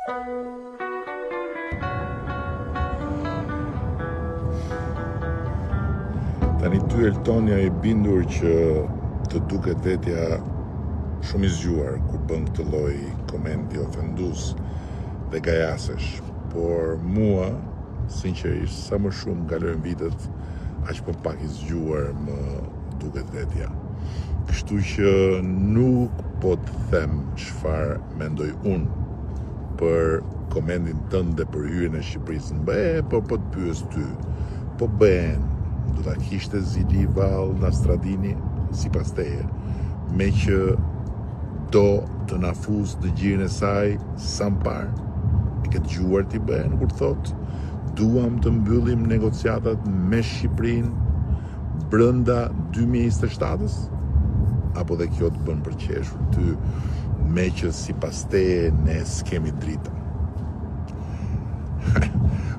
Tani ty Eltonia i bindur që të duket vetja shumë i zgjuar kur bën këtë lloj komendi ofendues dhe gajasesh, por mua sinqerisht sa më shumë kalojnë vitet, aq më pak i zgjuar më duket vetja. Kështu që nuk po të them çfarë mendoj unë për komendin tënd dhe për hyrjen e Shqipërisë në BE, po të pyes ty, po BE-n do ta kishte Zili Vall Nastradini sipas teje, me që do të na fuz dëgjirin e saj sa më parë? E ke dëgjuar ti BE-n kur thot duam të mbyllim negociatat me Shqipërinë brenda 2027-s? Apo dhe kjo të bën për qeshur ty, me që sipas teje ne s'kemi drita?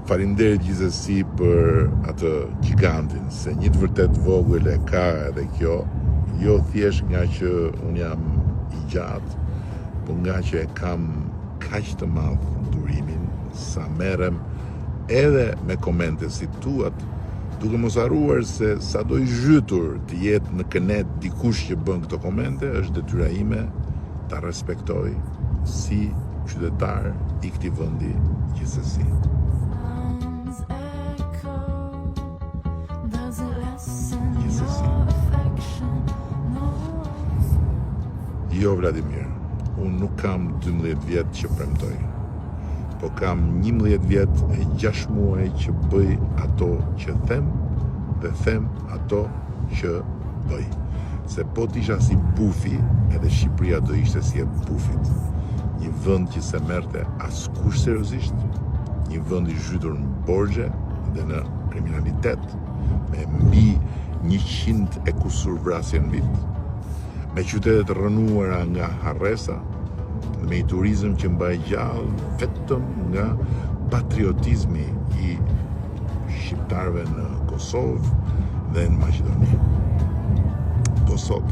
Faleminderit gjithsesi për atë gigantin, se një të vërtet vogël e ka edhe kjo, jo thjesht nga që unë jam i gjatë, por nga që e kam kaq të madh durimin sa merrem edhe me komente si tuat, duke mos harruar se sado i zhytur të jetë në kënet dikush që bën këto komente, është detyra ime ta respektoj si qytetar i këtij vendi gjithsesi. Jo, Vladimir, unë nuk kam 12 vjet që premtoj, po kam 11 vjet e 6 muaj që bëj ato që them dhe them ato që bëj. Se po t'isha si bufi, edhe Shqipëria do ishte si e bufit. Një vend që se merrte askush seriozisht, një vend i zhytur në borxhe dhe në kriminalitet, me mbi 100 e kusur vrasje në vit, me qytetet rënuara nga harresa, dhe me i turizëm që mbaj gjallë vetëm nga patriotizmi i shqiptarëve në Kosovë dhe në Maqedoni. Po sot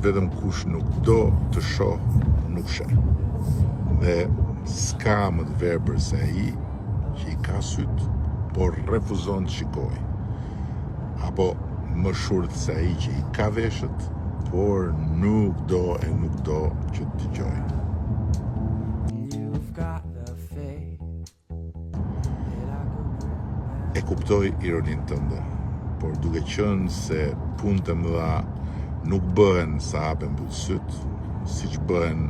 vetëm kush nuk do të shoh, nuk sheh. Dhe s'ka më të verbër se ai që i ka syt, por refuzon të shikojë. Apo më shurt se ai që i ka veshët, por nuk do që të dëgjoj. E kuptoj ironinë tënde, por duke qenë se punët e mëdha nuk bëhen sa hapen syt, siç bëhen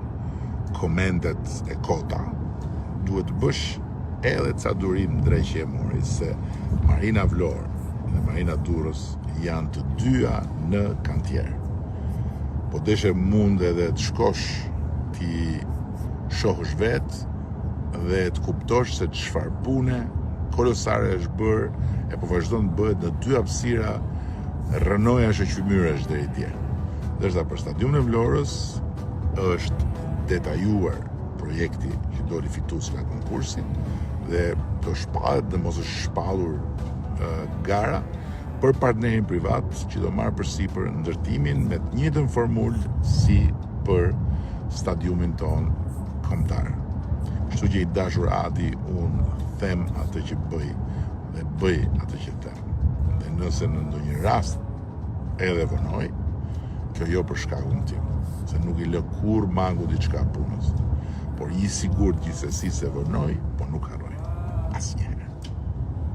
komendet e kota, duhet të bësh edhe ca durim drejt që e mori, se Marina Vlorë dhe Marina Durrës janë të dyja në kantier. Po deshe mund edhe të shkosh ti shohësh vetë dhe të kuptosh se çfarë pune kolosare është bërë e po vazhdon të bëhet në dy hapësira rënoja shoqëmyresh deri dje. Ndërsa për stadiumin e Vlorës është detajuar projekti që do rifitues nga konkursi dhe do shpahet dhe mos është shpallur gara për partnerin privat që do marrë përsipër ndërtimin me të njëjtën formulë si për stadiumin ton kombëtar. Kështu që i dashur Adi, unë them atë që bëj dhe bëj atë që them. Dhe nëse në ndonjë rast edhe vënoj, kjo jo për shkakun tim, se nuk i lë kur mangu diçka punës, por i sigurt gjithsesi se vënoj, po nuk harroj.